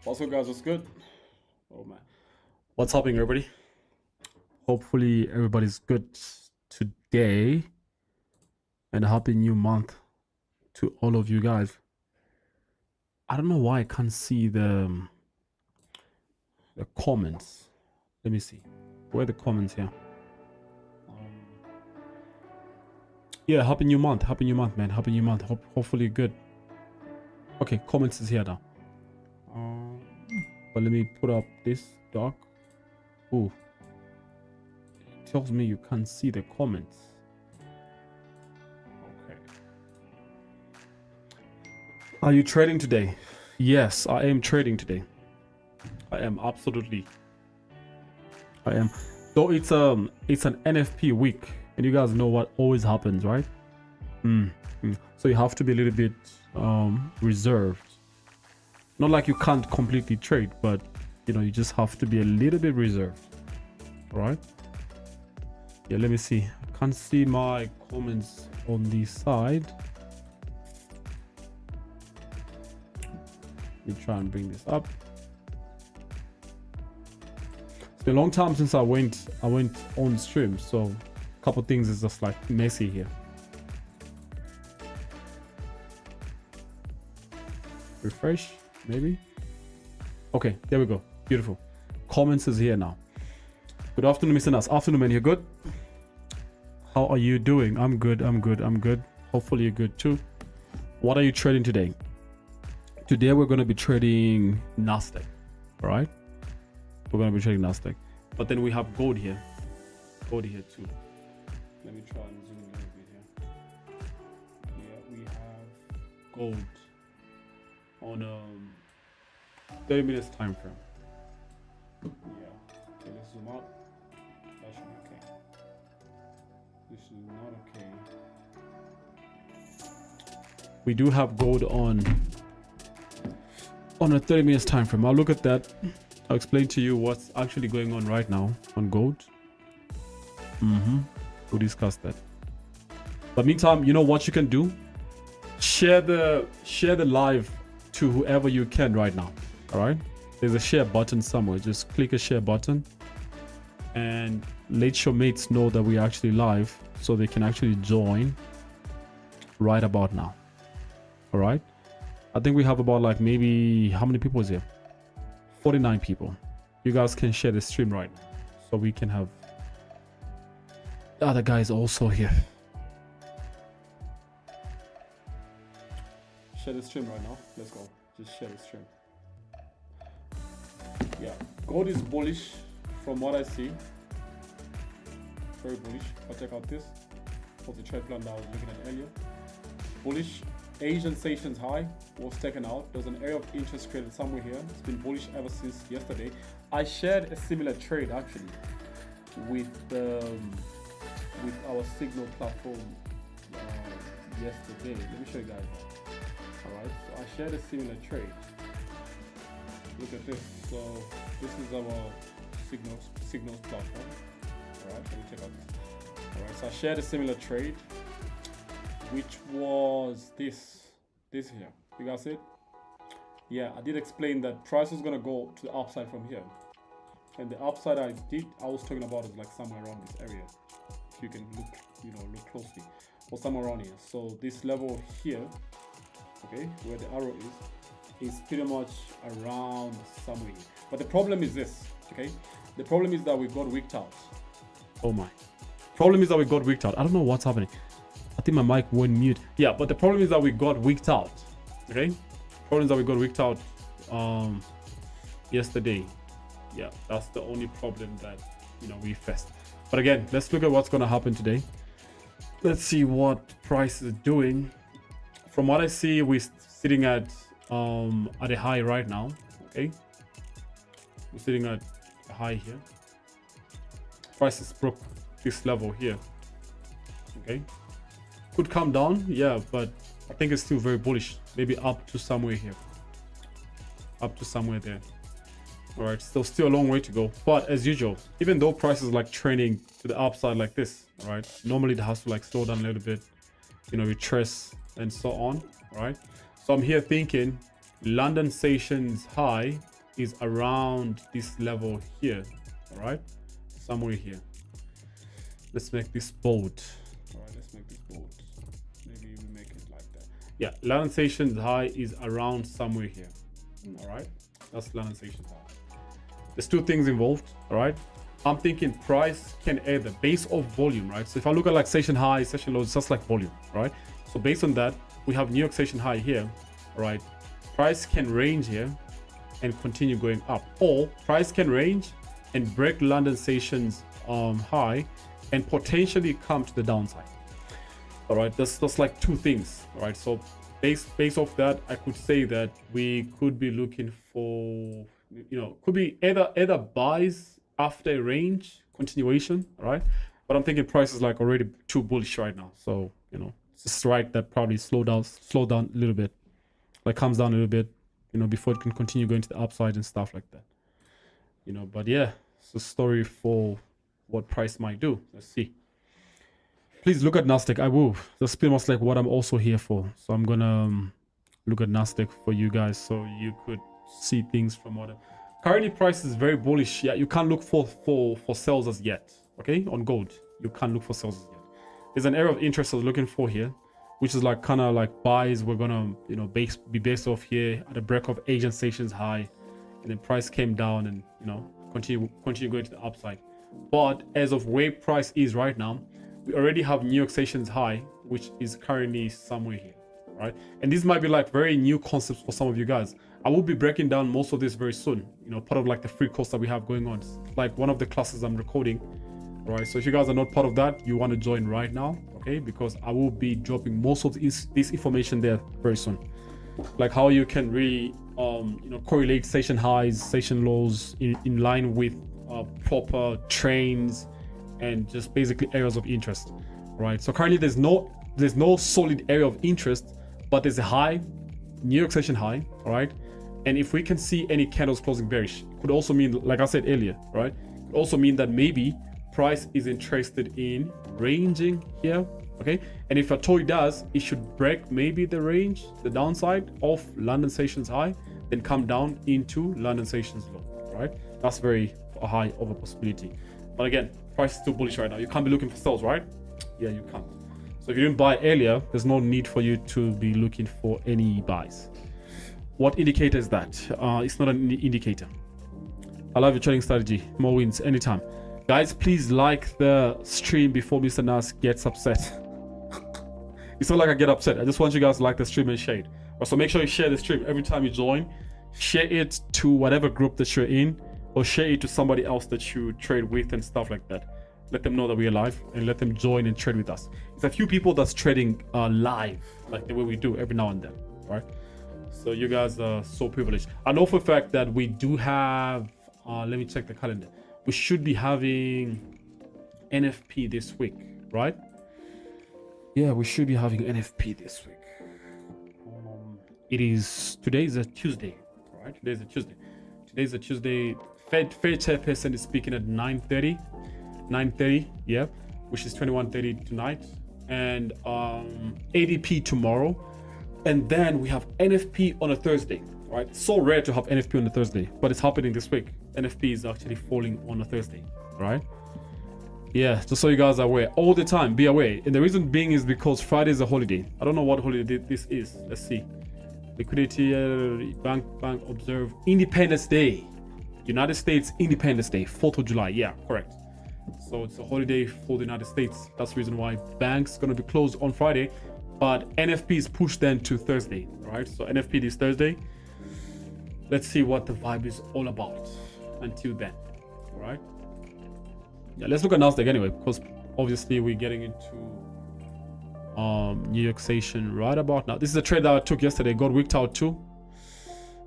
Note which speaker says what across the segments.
Speaker 1: What's up, guys? What's good? Oh man, what's happening, everybody? Hopefully everybody's good today, and a happy new month to all of you guys. I don't know why I can't see the comments. Let me see. Where are the comments here? Yeah, happy new month, man. Happy new month. Hopefully good. Okay, comments is here now. But let me put up this doc. Ooh, it tells me you can't see the comments. Okay. Are you trading today? Yes, I am trading today. I am absolutely. I am. Though it's an NFP week, and you guys know what always happens, right? So you have to be a little bit reserved. Not like you can't completely trade, but you know, you just have to be a little bit reserved. All right? Yeah, let me see. I can't see my comments on the side. Let me try and bring this up. It's been a long time since I went on stream, so a couple things is just like messy here. Refresh, maybe. Okay, there we go. Beautiful. Comments is here now. Good afternoon, Mr. Nas. Afternoon, man. You good? How are you doing? I'm good. I'm good. Hopefully you're good too. What are you trading today? Today we're going to be trading Nasdaq. All right? We're going to be trading Nasdaq. But then we have gold here. Gold here too. Let me try and zoom in a little bit here. Yeah, we have gold on 30 minutes time frame. Yeah. Okay, let's zoom out. That should be okay. This is not okay. We do have gold on a 30 minutes time frame. I'll look at that. I'll explain to you what's actually going on right now on gold. We'll discuss that. But meantime, you know what you can do? Share the live to whoever you can right now. All right, there's a share button somewhere. Just click a share button and let your mates know that we're actually live, so they can actually join right about now. All right, I think we have about like maybe, how many people is here? 49 people. You guys can share the stream right now, so we can have the other guys also here. Share the stream right now. Let's go. Just share the stream. Yeah, gold is bullish from what I see. Very bullish. I'll check out this for the trade plan that I was looking at earlier. Bullish. Asian Sessions high was taken out. There's an area of interest created somewhere here. It's been bullish ever since yesterday. I shared a similar trade actually with our Signal platform yesterday. Let me show you guys that. Alright, so I shared a similar trade. Look at this. So this is our Signals platform. Alright, let me check out this. Alright, so I shared a similar trade, which was this here. You guys see it? Yeah, I did explain that price is gonna go to the upside from here. And the upside I was talking about is like somewhere around this area. If you can look closely. Or somewhere around here. So this level here, okay, where the arrow is pretty much around somewhere here. But the problem is this, okay? The problem is that we got wicked out. Oh my. Problem is that we got wicked out. I don't know what's happening. I think my mic went mute. Yeah, but the problem is that we got wicked out. Okay? Problem is that we got wicked out yesterday. Yeah, that's the only problem that we faced. But again, let's look at what's gonna happen today. Let's see what price is doing. From what I see, we're sitting at a high right now. Okay, we're sitting at a high here. Price has broke this level here. Okay, could come down, yeah, but I think it's still very bullish. Maybe up to somewhere here, up to somewhere there. All right, still a long way to go. But as usual, even though price is like trending to the upside like this, all right, normally it has to like slow down a little bit, retrace and so on. All right, so I'm here thinking London Sessions high is around this level here. All right, somewhere here. Let's make this bold. All right, let's make this bold. Maybe we make it like that. Yeah, London Station's high is around somewhere here. All right, that's London Station's high. There's two things involved. All right, I'm thinking price can either base of volume, right? So if I look at like station high, station low, it's just like volume, right? So based on that, we have New York Station high here. All right, price can range here and continue going up, or price can range and break London Station's high and potentially come to the downside. All right, that's like two things. All right, so based off that, I could say that we could be looking for, could be either buys after a range continuation. All right, but I'm thinking price is like already too bullish right now, so it's just right that probably slow down a little bit, like comes down a little bit, before it can continue going to the upside and stuff like that. But yeah, it's a story for what price might do. Let's see. Please look at Nasdaq. I will. That's pretty much like what I'm also here for. So I'm gonna look at Nasdaq for you guys so you could see things from what. Currently, price is very bullish. Yeah, you can't look for sales as yet. Okay, on gold, you can't look for sales as yet. There's an area of interest I was looking for here, which is like kind of like buys. We're gonna be based off here at a break of Asian Station's high, and then price came down and continue going to the upside. But as of where price is right now, we already have New York Station's high, which is currently somewhere here, right? And these might be like very new concepts for some of you guys. I will be breaking down most of this very soon, part of like the free course that we have going on. It's like one of the classes I'm recording, right? So if you guys are not part of that, you want to join right now, okay? Because I will be dropping most of this information there very soon, like how you can really correlate station highs, station lows in line with proper trends and just basically areas of interest, right? So currently there's no solid area of interest, but there's a high, New York Station high, all right? And if we can see any candles closing bearish, it could also mean, like I said earlier, right? It could also mean that maybe price is interested in ranging here, okay? And if at all it does, it should break maybe the range, the downside of London Station's high, then come down into London Station's low, right? That's very high of a possibility. But again, price is still bullish right now. You can't be looking for sales, right? Yeah, you can't. So if you didn't buy earlier, there's no need for you to be looking for any buys. What indicator is that? It's not an indicator. I love your trading strategy. More wins anytime. Guys, please like the stream before Mr. Nas gets upset. It's not like I get upset. I just want you guys to like the stream and share it. So make sure you share the stream every time you join. Share it to whatever group that you're in, or share it to somebody else that you trade with and stuff like that. Let them know that we're live and let them join and trade with us. It's a few people that's trading live, like the way we do every now and then, right? So you guys are so privileged. I know for a fact that we do have, let me check the calendar. We should be having NFP this week, right? Yeah, we should be having NFP this week. Today is a Tuesday, right? Today's a Tuesday. Fed chairperson is speaking at 9:30, yeah, which is 21:30 tonight, and ADP tomorrow, and then we have NFP on a Thursday, right? It's so rare to have NFP on a Thursday, but it's happening this week. NFP is actually falling on a Thursday, right? Yeah, just so you guys are aware, all the time, be aware. And the reason being is because Friday is a holiday. I don't know what holiday this is. Let's see. Liquidity, bank observe Independence Day. United States Independence Day, 4th of July. Yeah, correct. So it's a holiday for the United States. That's the reason why banks going to be closed on Friday, but NFP is pushed then to Thursday, right? So NFP this Thursday. Let's see what the vibe is all about until then, all right? Yeah, let's look at Nasdaq anyway, because obviously we're getting into New York Station right about now. This is a trade that I took yesterday. Got wicked out too.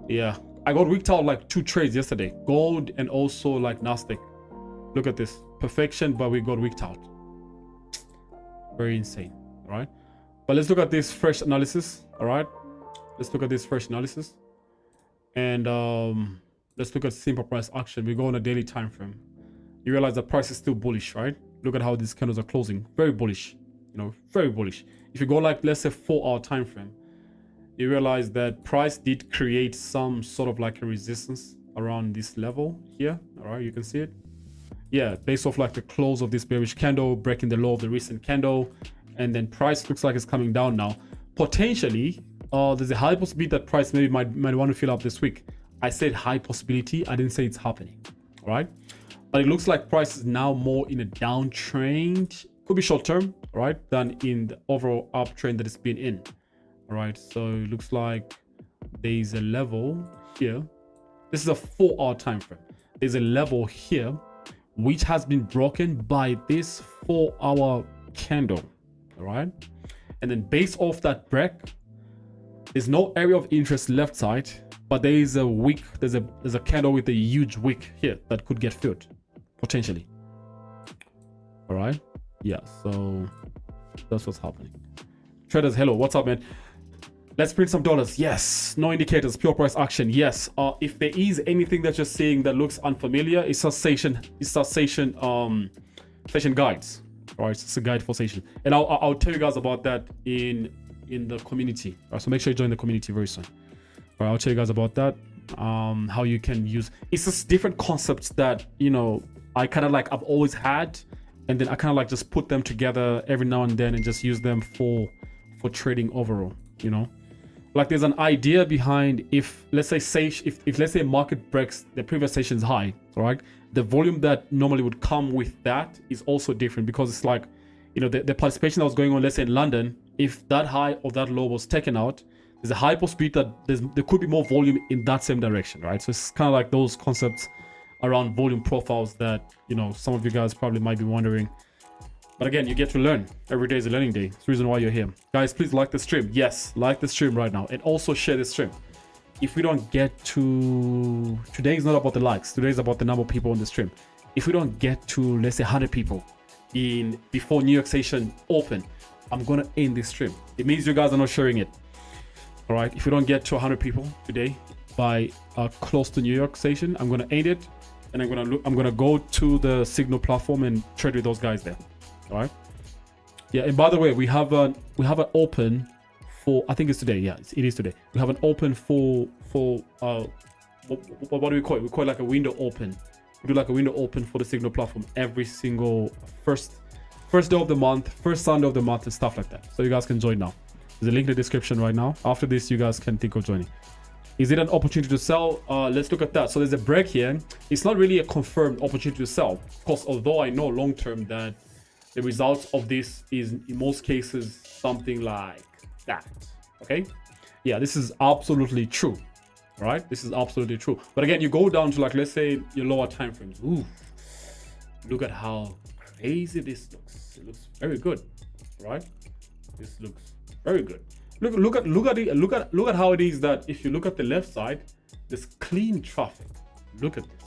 Speaker 1: Yeah, I got wicked out like 2 trades yesterday, gold and also like Nasdaq. Look at this perfection, but we got wicked out. Very insane. All right, but let's look at this fresh analysis. All right, let's look at this fresh analysis, and let's look at simple price action. We go on a daily time frame. You realize the price is still bullish, right? Look at how these candles are closing. Very bullish, very bullish. If you go like, let's say 4-hour time frame, you realize that price did create some sort of like a resistance around this level here. All right, you can see it. Yeah, based off like the close of this bearish candle, breaking the low of the recent candle, and then price looks like it's coming down now. Potentially, there's a high possibility that price maybe might want to fill up this week. I said high possibility. I didn't say it's happening. All right, but it looks like price is now more in a downtrend. Could be short term, right, than in the overall uptrend that it's been in. All right, so it looks like there's a level here. This is a 4-hour time frame. There's a level here which has been broken by this 4-hour candle. All right, and then based off that break, there's no area of interest left side, but there is a wick. There's a candle with a huge wick here that could get filled potentially. All right, yeah, so that's what's happening. Traders, hello, what's up, man? Let's print some dollars. Yes. No indicators, pure price action. Yes. If there is anything that you're seeing that looks unfamiliar, it's a session guides. All right, it's a guide for session, and I'll tell you guys about that in the community. All right, so make sure you join the community very soon. All right, I'll tell you guys about that. How you can use. It's just different concepts that I kind of like I've always had, and then I kind of like just put them together every now and then and just use them for trading overall. Like there's an idea behind if let's say market breaks the previous session's high, all right, the volume that normally would come with that is also different, because it's like the participation that was going on, let's say in London, if that high or that low was taken out, there's a high possibility that there could be more volume in that same direction, right? So it's kind of like those concepts around volume profiles that some of you guys probably might be wondering. But again, you get to learn. Every day is a learning day. It's the reason why you're here. Guys, please like the stream. Yes, like the stream right now. And also share the stream. If we don't get to... Today is not about the likes. Today is about the number of people on the stream. If we don't get to, let's say, 100 people before New York session open, I'm going to end this stream. It means you guys are not sharing it. All right? If we don't get to 100 people today by close to New York session, I'm going to end it. And I'm going to go to the Signal platform and trade with those guys there. All right, yeah, and by the way, we have an open for, I think it's today. Yeah, it is today. We have an open for what do we call it? We call it like a window open. We do like a window open for the Signal platform every single first day of the month, first Sunday of the month, and stuff like that. So you guys can join now. There's a link in the description right now. After this, you guys can think of joining. Is it an opportunity to sell? Let's look at that. So there's a break here. It's not really a confirmed opportunity to sell. Of course, although I know long term that the results of this is in most cases something like that. Okay, yeah, this is absolutely true. All right, this is absolutely true. But again, you go down to like, let's say your lower time frames. Ooh, look at how crazy this looks. It looks very good, right? This looks very good. Look at how it is that if you look at the left side, there's clean traffic. Look at this,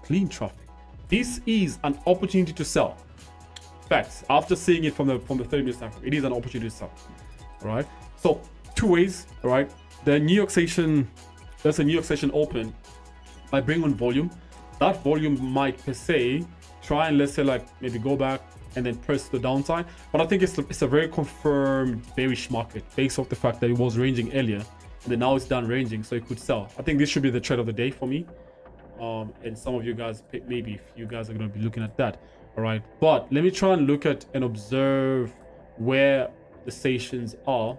Speaker 1: clean traffic. This is an opportunity to sell. Facts. After seeing it from the 30-minute time frame, it is an opportunity to sell. All right. So 2 ways. All right. The New York session, there's a New York session open. By bringing on volume, that volume might per se try and let's say like maybe go back and then press the downside. But I think it's a very confirmed bearish market based off the fact that it was ranging earlier and then now it's done ranging, so it could sell. I think this should be the trade of the day for me. And some of you guys, maybe if you guys are going to be looking at that. All right, but let me try and look at and observe where the stations are. All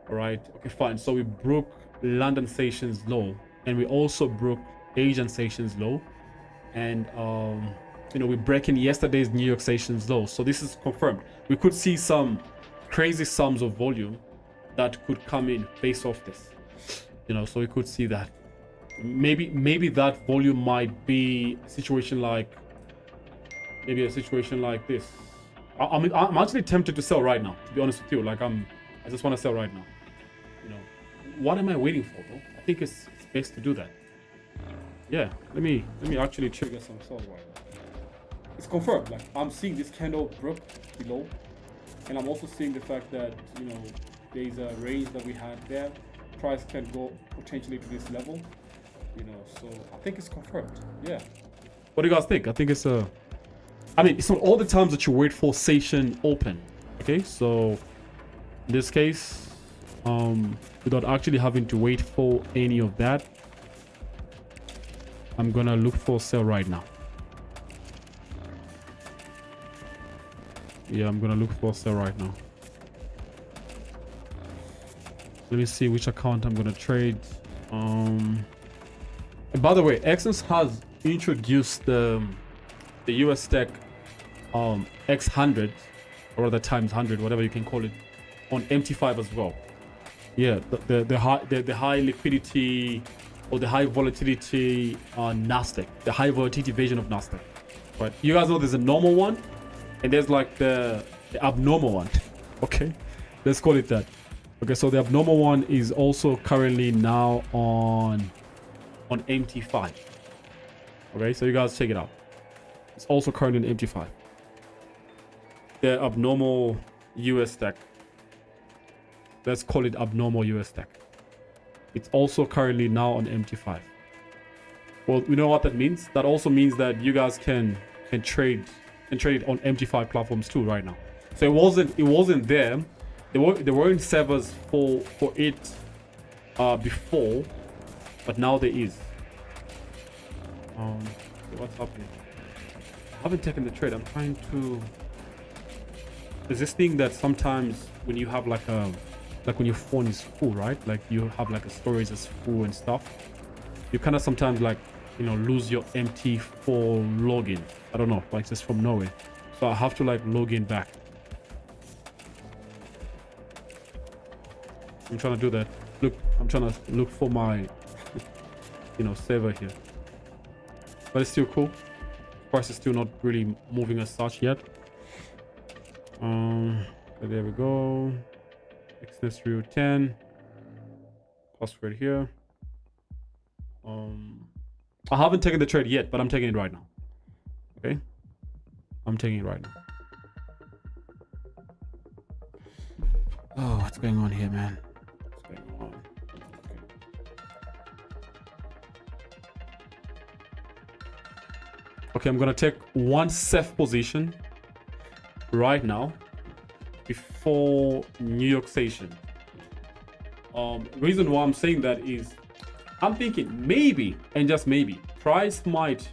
Speaker 1: right, okay, fine. So we broke London stations low, and we also broke Asian stations low, and we're breaking yesterday's New York stations low. So this is confirmed. We could see some crazy sums of volume that could come in based off this. So we could see that. Maybe that volume might be a situation like. Maybe a situation like this. I mean, I'm actually tempted to sell right now, to be honest with you. Like I just want to sell right now. What am I waiting for though? I think it's best to do that. Yeah, let me actually trigger some sell right now. It's confirmed. Like I'm seeing this candle broke below, and I'm also seeing the fact that there's a range that we had there. Price can go potentially to this level. So I think it's confirmed. Yeah. What do you guys think? I think it's a. I mean, it's not all the times that you wait for session open. Okay, so in this case, without actually having to wait for any of that, I'm gonna look for sell right now. Yeah, I'm gonna look for sell right now. Let me see which account I'm gonna trade. And by the way, Exxon has introduced the US Tech X100, or rather times 100, whatever you can call it, on MT5 as well. Yeah, the high liquidity or the high volatility Nasdaq, the high volatility version of Nasdaq. Right? You guys know there's a normal one, and there's like the abnormal one. Okay, let's call it that. Okay, so the abnormal one is also currently now on MT5. Okay, so you guys check it out. It's also currently on MT5. The abnormal US stack. Let's call it abnormal US stack. It's also currently now on MT5. Well, you know what that means? That also means that you guys can trade on MT5 platforms too right now. So it wasn't there. There weren't servers for it before, but now there is. What's happening? I haven't taken the trade. I'm trying to. There's this thing that sometimes when you have like when your phone is full, right? Like you have like a storage is full and stuff. You kind of sometimes like, you know, lose your MT4 login. I don't know, like just from nowhere. So I have to like log in back. I'm trying to do that. Look, I'm trying to look for my, you know, server here. But it's still cool. Price is still not really moving as such yet. But there we go. XNS Rio 10. Password here. I haven't taken the trade yet, but I'm taking it right now. Okay, I'm taking it right now. Oh, what's going on here, man? What's going on? Okay, I'm gonna take one safe position right now before New York Station. Reason why I'm saying that is I'm thinking maybe, and just maybe, price might,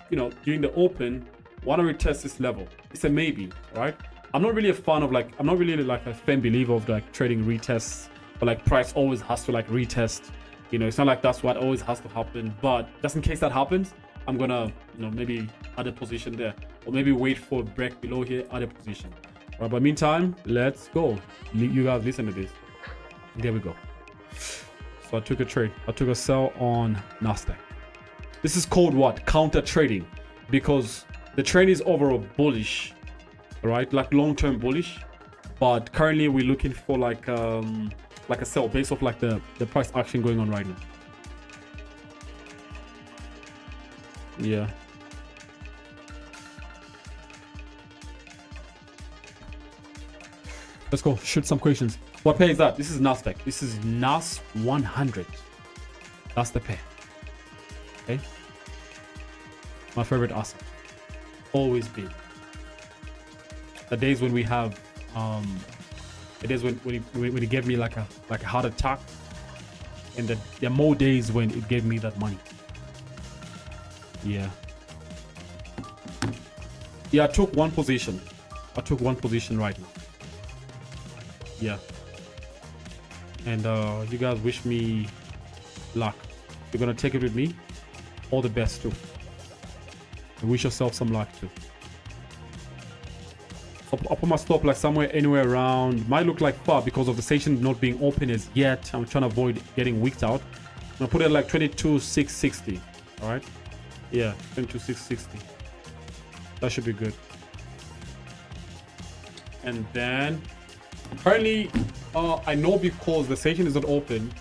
Speaker 1: you know, during the open want to retest this level. It's a maybe, right? I'm not really a fan of I'm not really like a firm believer of like trading retests, but like price always has to like retest. You know, it's not like that's what always has to happen, but just in case that happens, I'm gonna, you know, maybe add a position there, or maybe wait for a break below here, add a position. Right, but meantime, let's go. You guys listen to this. There we go. So I took a trade. I took a sell on Nasdaq. This is called what? Counter trading, because the trend is overall bullish, right? Like long-term bullish, but currently we're looking for like a sell based off like the price action going on right now. Yeah. Let's go shoot some questions. What pair is that? This is Nasdaq. This is nas100. That's the pair. Okay. My favorite asset. Always been. The days when we have the days when it gave me like a heart attack, and there are more days when it gave me that money. Yeah. Yeah, I took one position. I took one position right now. Yeah. And you guys wish me luck. You're gonna take it with me. All the best too. And wish yourself some luck too. I'll put my stop like somewhere anywhere around. Might look like far because of the station not being open as yet. I'm trying to avoid getting wicked out. I'm gonna put it like 22,660. All right. Yeah, 22,660. That should be good. And then currently, I know because the station is not open,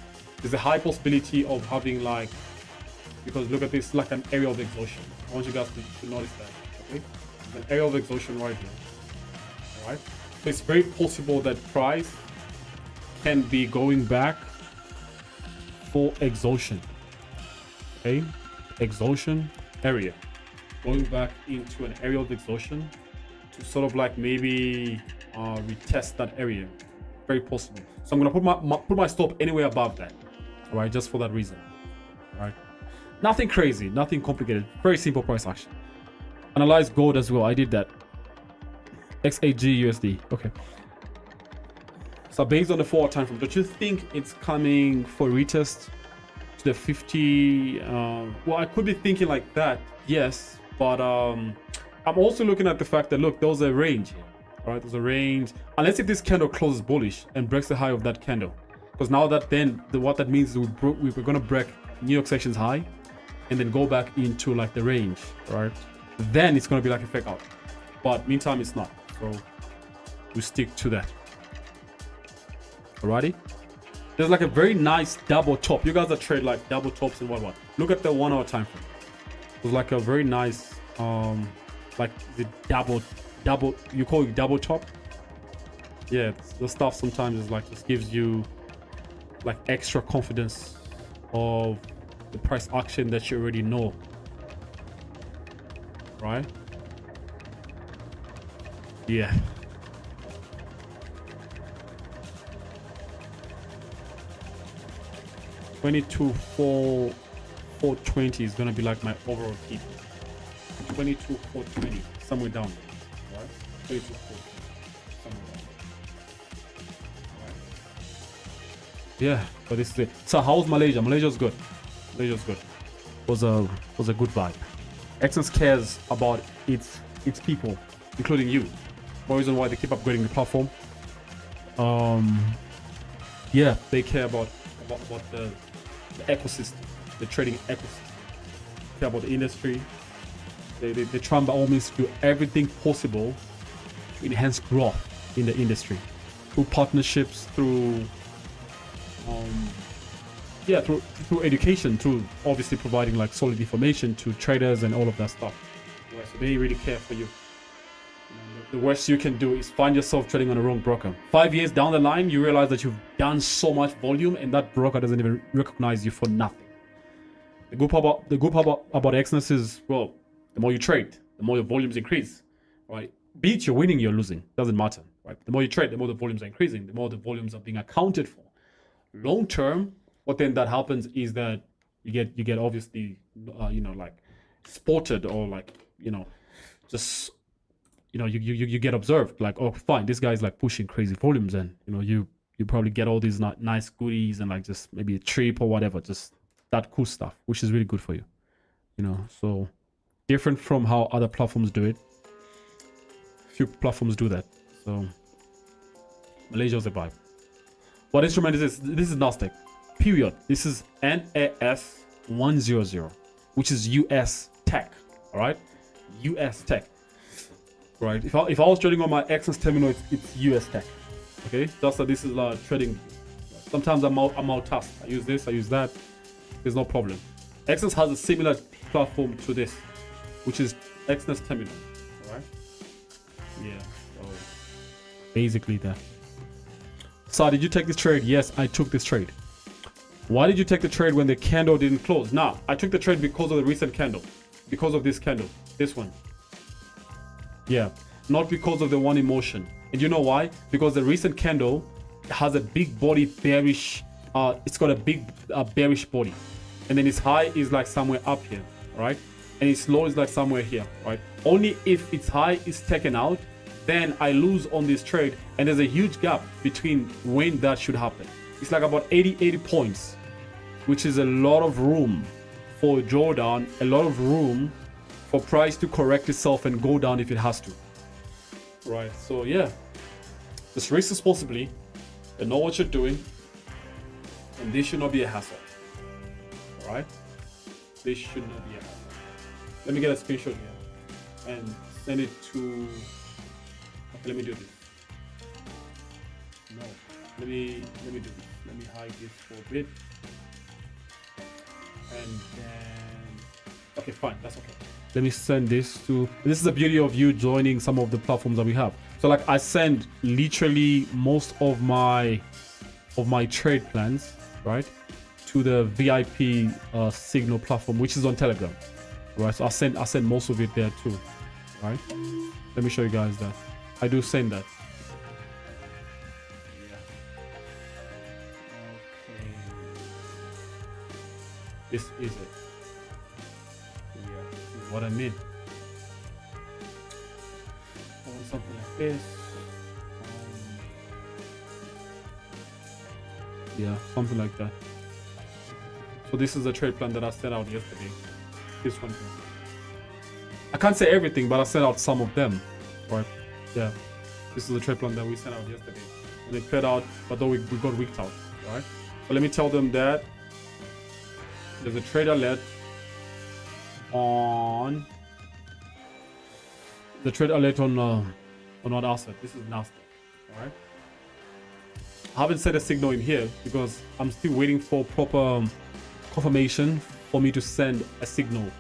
Speaker 1: there's a high possibility of having like, because look at this, like an area of exhaustion. I want you guys to notice that. Okay, there's an area of exhaustion right here. All right, so it's very possible that price can be going back for exhaustion. Okay, exhaustion area, going back into an area of exhaustion to sort of like maybe retest that area. very possible. So I'm gonna put my stop anywhere above that. All right, just for that reason. All right, nothing crazy, nothing complicated. Very simple price action. Analyze gold as well. I did that. XAG USD. Okay. So based on the 4-hour time frame, don't you think it's coming for retest to the 50? Well, I could be thinking like that, yes, but I'm also looking at the fact that look, there was a range here. All right, there's a range. Unless if this candle closes bullish and breaks the high of that candle, because now that then what that means is we're gonna break New York section's high, and then go back into like the range, right? Then it's gonna be like a fake out. But meantime, it's not. So we stick to that. Alrighty. There's like a very nice double top. You guys that trade like double tops and what. Look at the 1 hour time frame. It was like a very nice like the double you call it double top. Yeah, the stuff sometimes is like just gives you like extra confidence of the price action that you already know, right? Yeah. $22,420 is gonna be like my overall peak. 22,420 somewhere down, right? 22,420 somewhere down. Right? Yeah, but this is it. So how's Malaysia? Malaysia's good. Malaysia's good. Was a good vibe. Essence cares about its people, including you. One reason why they keep upgrading the platform. Yeah, they care about the ecosystem, the trading ecosystem. They care about the industry. They try by all means to do everything possible to enhance growth in the industry through partnerships, through through education, through obviously providing like solid information to traders and all of that stuff. Right, so they really care for you. The worst you can do is find yourself trading on the wrong broker. 5 years down the line, you realize that you've done so much volume and that broker doesn't even recognize you for nothing. The good part about Exness is, well, the more you trade, the more your volumes increase, right? Be it you're winning, you're losing, doesn't matter, right? The more you trade, the more the volumes are increasing, the more the volumes are being accounted for. Long term, what then that happens is that you get obviously, like spotted or like, just, you get observed like, oh, fine, this guy's like pushing crazy volumes, and you probably get all these nice goodies and like just maybe a trip or whatever, just that cool stuff, which is really good for you, so different from how other platforms do it. Few platforms do that. So Malaysia's a vibe. What instrument is this? This is Nasdaq, period. This is NAS100, which is US tech. All right, US tech. Right. If I was trading on my Exness terminal, it's US tech. Okay. Just that this is trading. Sometimes I'm multitask. I use this. I use that. There's no problem. Exness has a similar platform to this, which is Exness terminal. All right. Yeah. So basically that. So did you take this trade? Yes, I took this trade. Why did you take the trade when the candle didn't close? Now, I took the trade because of the recent candle, because of this candle, this one. Yeah, not because of the one in motion. And you know why? Because the recent candle has a big body bearish, it's got a big bearish body. And then its high is like somewhere up here, right? And its low is like somewhere here, right? Only if its high is taken out, then I lose on this trade, and there's a huge gap between when that should happen. It's like about 80 points, which is a lot of room for a drawdown, a lot of room for price to correct itself and go down if it has to. Right, so yeah, just risk responsibly and know what you're doing, and this should not be a hassle. All right, this should not be a hassle. Let me get a screenshot here and send it to. Let me do this. No, let me do this. Let me hide this for a bit. And then, okay, fine, that's okay. Let me send this to, this is the beauty of you joining some of the platforms that we have. So like I send literally most of my trade plans, right, to the VIP Signal platform, which is on Telegram, right? So I send most of it there too, right? Let me show you guys that. I do send that. Yeah. This is it. Yeah, this is what I mean. I want something like this. Yeah, something like that. So this is a trade plan that I sent out yesterday. This one here. I can't say everything, but I sent out some of them. Right? Yeah. This is a trade plan that we sent out yesterday. And they paid out, but though we got wicked out. Right? So let me tell them that there's a trade alert on the trade alert on what asset. This is Nasdaq. All right. I haven't set a signal in here because I'm still waiting for proper confirmation for me to send a signal.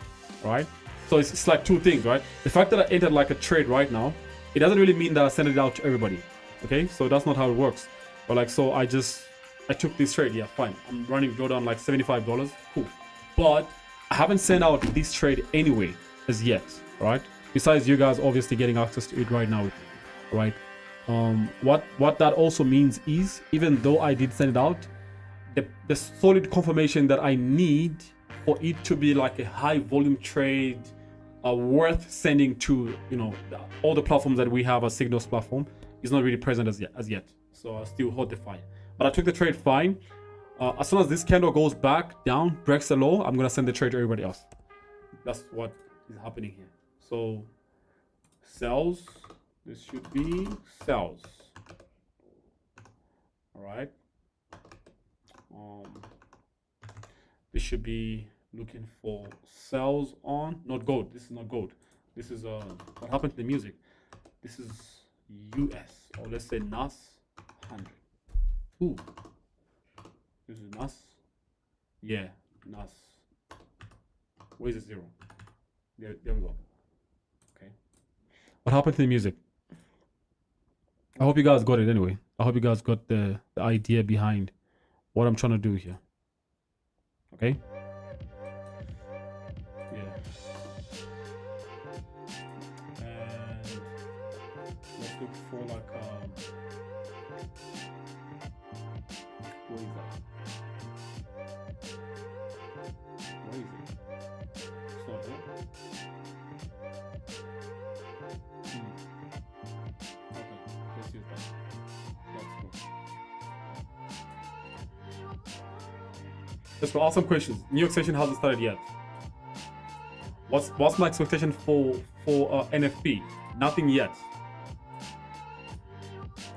Speaker 1: Right. So it's like two things, right? The fact that I entered like a trade right now, it doesn't really mean that I send it out to everybody. Okay, so that's not how it works. But like, so I took this trade. Yeah, fine. I'm running drawdown like $75. Cool. But I haven't sent out this trade anyway as yet, right? Besides you guys obviously getting access to it right now, right? What that also means is, even though I did send it out, the solid confirmation that I need for it to be like a high volume trade, worth sending to, you know, all the platforms that we have as Signals platform is not really present as yet. So I still hold the fire. But I took the trade fine. As soon as this candle goes back down, breaks the low, I'm gonna send the trade to everybody else. That's what is happening here. So sells, this should be sells. All right. This should be looking for sells on, not gold. This is not gold. This is what happened to the music. This is US, or let's say nas100. Ooh, this is nas. Yeah, nas. Where's the zero? There we go. Okay. What happened to the music? I hope you guys got it anyway. I hope you guys got the idea behind what I'm trying to do here. Okay. Yeah. And let's look for like what is that? What is it? It's not there. Okay, let's use that. That's cool. Let's go. Awesome questions. New York session hasn't started yet. What's my expectation for NFP? Nothing yet.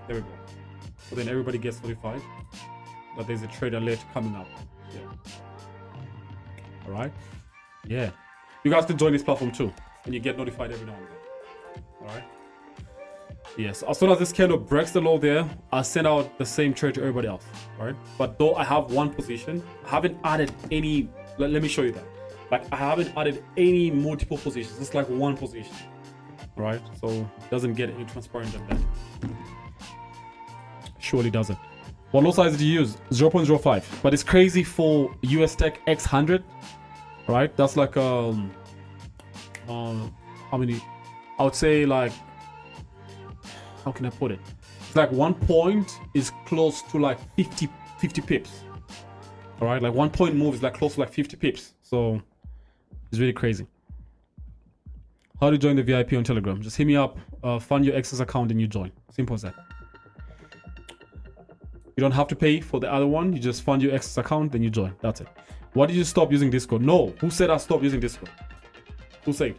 Speaker 1: There we go. So then everybody gets notified that there's a trade alert coming up. Yeah. All right. Yeah. You guys can join this platform too, and you get notified every now and then. All right. Yes. As soon as this candle breaks the low there, I'll send out the same trade to everybody else. All right. But though I have one position, I haven't added any. Let me show you that. Like I haven't added any multiple positions. It's like one position. All right. So it doesn't get any transparent than that. Surely doesn't. What lot size did you use? 0.05. But it's crazy for US Tech X100. Right. That's like how many? I would say like. How can I put it? It's like 1 point is close to like 50 pips. All right, like 1 point move is like close to like 50 pips. So it's really crazy. How do you join the VIP on Telegram? Just hit me up, fund your Access account and you join. Simple as that. You don't have to pay for the other one. You just fund your Access account, then you join. That's it. Why did you stop using Discord? No. Who said I stopped using Discord? Who said?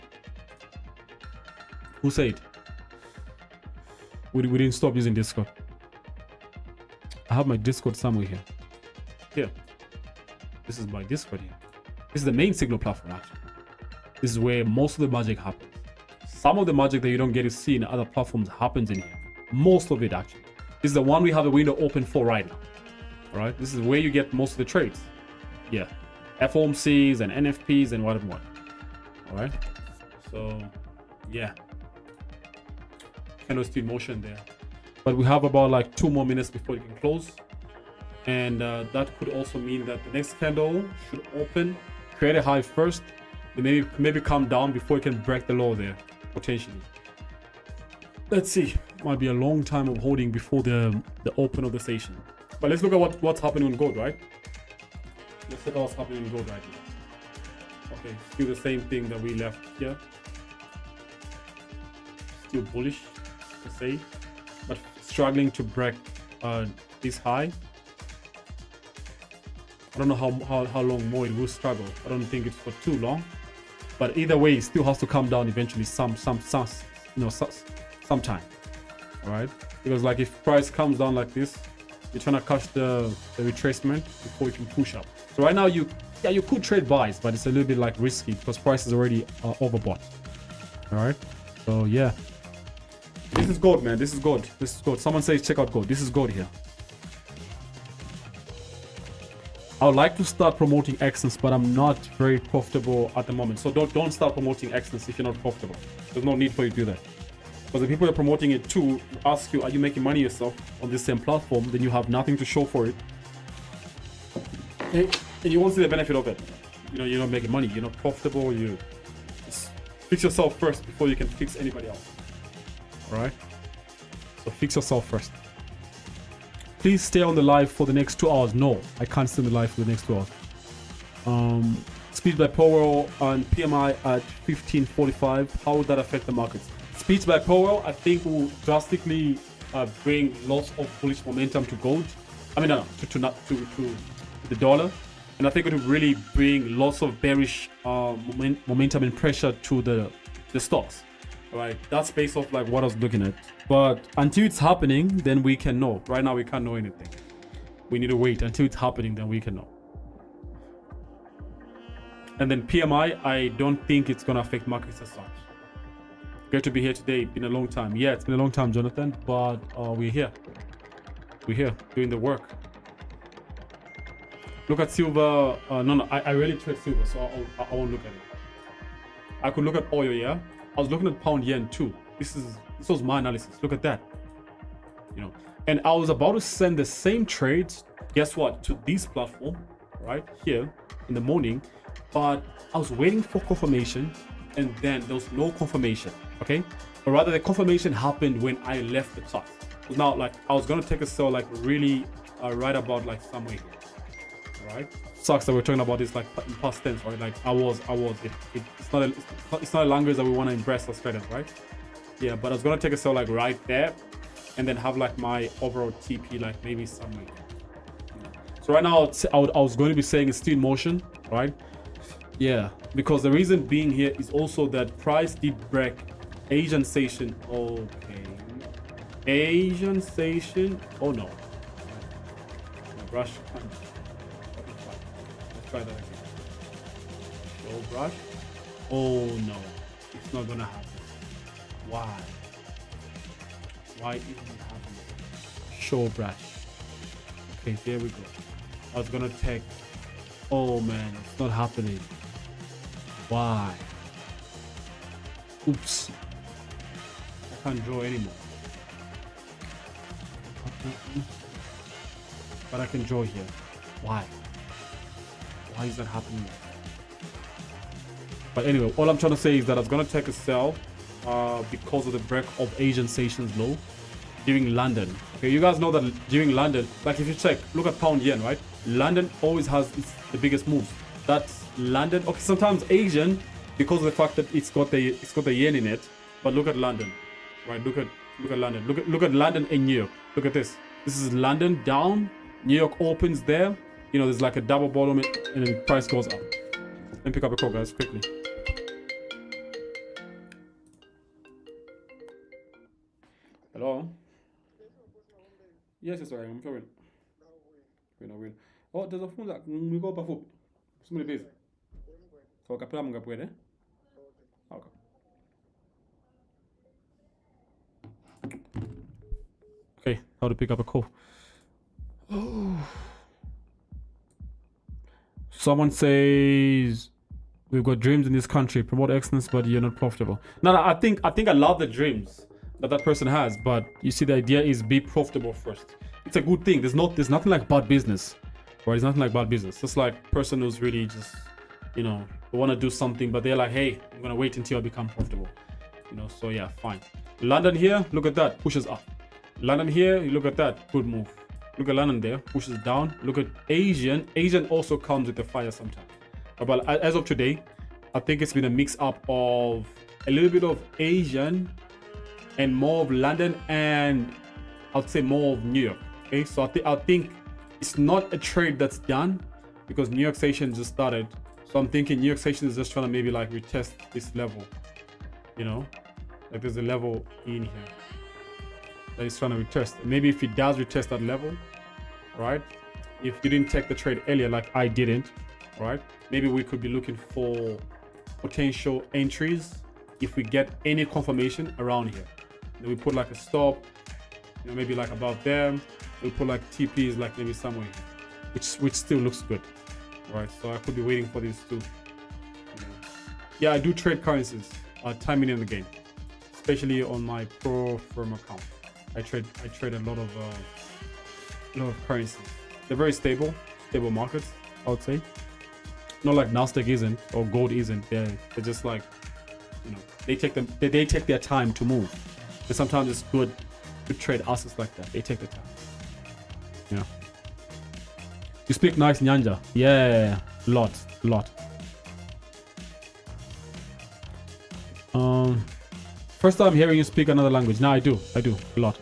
Speaker 1: Who said? We didn't stop using Discord. I have my Discord somewhere here. Here. This is my Discord here. This is the main Signal platform actually. This is where most of the magic happens. Some of the magic that you don't get to see in other platforms happens in here. Most of it actually. This is the one we have the window open for right now. Alright? This is where you get most of the trades. Yeah. FOMCs and NFPs and what. Alright? So, yeah. Candle still in motion there, but we have about like 2 more minutes before it can close, and that could also mean that the next candle should open, create a high first, then maybe come down before it can break the low there potentially. Let's see. Might be a long time of holding before the open of the session, but let's look at what's happening on gold, right? Let's look at what's happening in gold right now. Okay, still the same thing that we left here. Still bullish to say, but struggling to break this high. I don't know how long more it will struggle. I don't think it's for too long, but either way, it still has to come down eventually. Sometime. All right, because like if price comes down like this, you're trying to catch the retracement before you can push up. So right now you could trade buys, but it's a little bit like risky because price is already overbought. All right, so yeah, this is gold, man. This is gold. This is gold. Someone says check out gold. This is gold here. I would like to start promoting Xness, but I'm not very profitable at the moment. So don't start promoting Xness if you're not profitable. There's no need for you to do that. Because the people you're promoting it to ask you, are you making money yourself on this same platform? Then you have nothing to show for it. And you won't see the benefit of it. You know, you're not making money. You're not profitable. You just fix yourself first before you can fix anybody else. All right? So fix yourself first. Please stay on the live for the next 2 hours. No, I can't stay on the live for the next 2 hours. Speed by Powell and PMI at 1545. How would that affect the markets? Speed by Powell, I think, will drastically bring lots of bullish momentum to gold. I mean, no, to the dollar, and I think it will really bring lots of bearish momentum and pressure to the stocks. All right, that's based off like what I was looking at. But until it's happening, then we can know. Right now, we can't know anything. We need to wait until it's happening, then we can know. And then PMI, I don't think it's gonna affect markets as such. Great to be here today. Been a long time. Yeah, it's been a long time, Jonathan. But we're here. We're here doing the work. Look at silver. No, I really trade silver, so I won't look at it. I could look at oil. Yeah, I was looking at pound yen too. This was my analysis. Look at that. You know, and I was about to send the same trades. Guess what? To this platform, right here in the morning, but I was waiting for confirmation, and then there was no confirmation. Okay, or rather, the confirmation happened when I left the chart. Now, like I was gonna take a sell, like really, right about like somewhere here. All right, sucks that we're talking about this like in past tense, right? Like I was. It's not a language that we want to impress as traders, right? Yeah, but I was gonna take a sell like right there, and then have like my overall TP like maybe somewhere. So right now, I was going to be saying it's still in motion, right? Yeah, because the reason being here is also that price did break Asian station. Okay, Asian station. Oh no, my brush. Let's try that again. Show brush. Oh no, it's not gonna happen. Why? Why isn't it happening? Show brush. Okay, there we go. I was gonna take. Oh man, it's not happening. Why? Oops. I can't draw anymore. But I can draw here. Why? Why is that happening? But anyway, all I'm trying to say is that I was gonna take a sell because of the break of Asian stations low during London. Okay, you guys know that during London, like if you check, look at pound yen, right? London always has the biggest moves. That's London. Okay, sometimes Asian because of the fact that it's got the yen in it. But look at London, right? Look at London. Look at London and New York. Look at this. This is London down. New York opens there. You know, there's like a double bottom, and then price goes up. Let me pick up a call, guys, quickly. Hello. Yes, sorry, I'm sorry. Wait. Oh, there's a phone that we go back. Somebody busy. So kapela mga pwede. Okay. Okay, how to pick up a call. Oh. Someone says we've got dreams in this country. Promote excellence, but you're not profitable. No, I think I love the dreams that person has, but you see, the idea is be profitable first. It's a good thing. There's nothing like bad business, right? It's nothing like bad business. It's like person who's really just, you know, they want to do something, but they're like, hey, I'm gonna wait until I become profitable, you know. So yeah, fine. London here, look at that, pushes up. London here, look at that, good move. Look at London there, pushes down. Look at Asian also comes with the fire sometimes. But as of today, I think it's been a mix up of a little bit of Asian and more of London, and I'd say more of New York. Okay, so I think it's not a trade that's done because New York session just started. So I'm thinking New York session is just trying to maybe like retest this level, you know, like there's a level in here that is trying to retest. Maybe if it does retest that level, right? If you didn't take the trade earlier, like I didn't, right? Maybe we could be looking for potential entries if we get any confirmation around here. Then we put like a stop, you know, maybe like about there. We put like TPs like maybe somewhere, which still looks good, right? So I could be waiting for these two. Yeah, I do trade currencies, timing in the game, especially on my pro firm account. I trade a lot of currencies. They're very stable markets, I would say. Not like Nasdaq isn't or gold isn't. They're just like, you know, they take their time to move. But sometimes it's good to trade assets like that. They take the time. Yeah. You speak nice Nyanja. Yeah, lot. First time hearing you speak another language. No, I do a lot.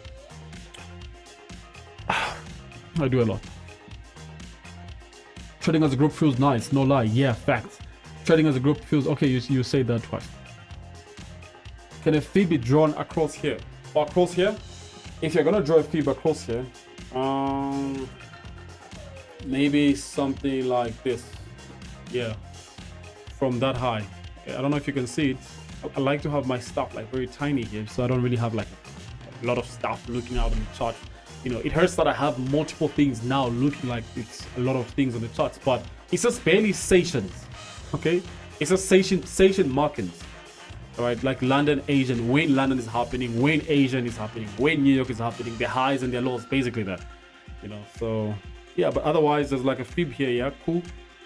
Speaker 1: I do a lot. Trading as a group feels nice, no lie. Yeah, facts. Trading as a group feels okay. You say that twice. Can a fee be drawn across here or across here? If you're gonna draw a fee across here, maybe something like this. Yeah, from that high. I don't know if you can see it. I like to have my stuff like very tiny here, so I don't really have like a lot of stuff looking out on the chart. You know, it hurts that I have multiple things now looking like it's a lot of things on the charts, but it's just barely sessions. Okay, it's just session markings. All right, like London, Asian, when London is happening, when Asian is happening, when New York is happening, their highs and their lows, basically that. You know, so yeah, but otherwise there's like a fib here, yeah, cool,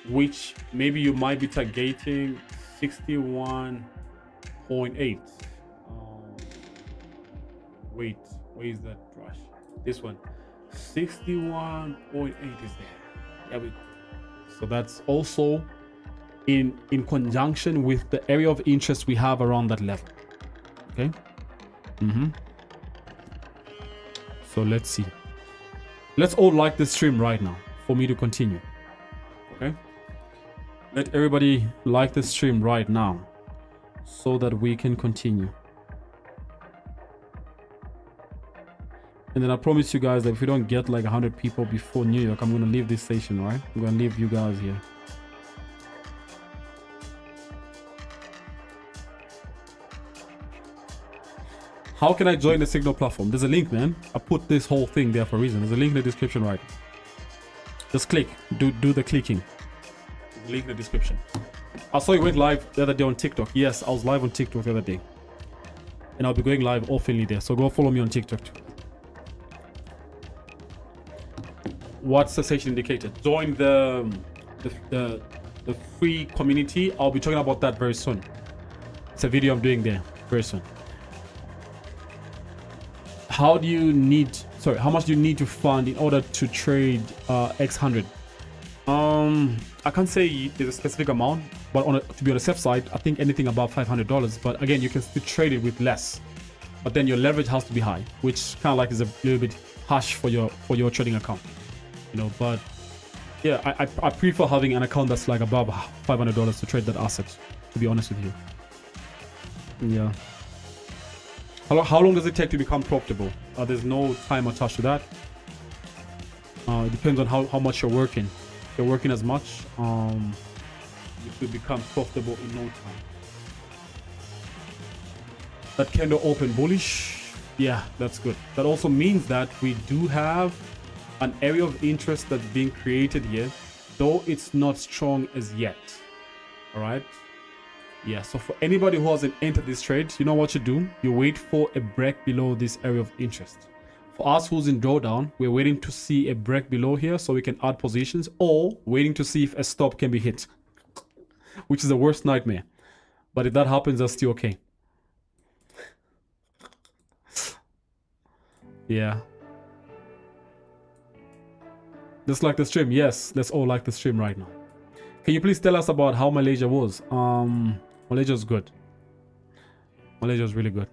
Speaker 1: which maybe you might be targeting 61.8. Wait, where is that brush? This one, 61.8 is there. There we go. So that's also in conjunction with the area of interest we have around that level. Okay. So let's see. Let's all like the stream right now for me to continue. Okay. Let everybody like the stream right now so that we can continue. And then I promise you guys that if we don't get like 100 people before New York, I'm going to leave this station, right? I'm going to leave you guys here. How can I join the Signal platform? There's a link, man. I put this whole thing there for a reason. There's a link in the description, right? Just click. Do the clicking. Link in the description. I saw you went live the other day on TikTok. Yes, I was live on TikTok the other day. And I'll be going live oftenly there. So go follow me on TikTok too. What's the session indicator? Join the free community. I'll be talking about that very soon. It's a video I'm doing there very soon. How much do you need to fund in order to trade X100? I can't say there's a specific amount, but to be on the safe side, I think anything above $500. But again, you can still trade it with less, but then your leverage has to be high, which kind of like is a little bit harsh for your trading account. You know, but yeah, I prefer having an account that's like above $500 to trade that asset, to be honest with you. Yeah. How long does it take to become profitable? There's no time attached to that. It depends on how much you're working. If you're working as much, you could become profitable in no time. That candle open bullish. Yeah, that's good. That also means that we do have an area of interest that's being created here, though it's not strong as yet. All right. Yeah, so for anybody who hasn't entered this trade, you know what you do? You wait for a break below this area of interest. For us who's in drawdown, we're waiting to see a break below here so we can add positions, or waiting to see if a stop can be hit, which is the worst nightmare. But if that happens, that's still okay. Yeah. Just like the stream. Yes, let's all like the stream right now. Can you please tell us about how Malaysia was? Malaysia was good. Malaysia was really good.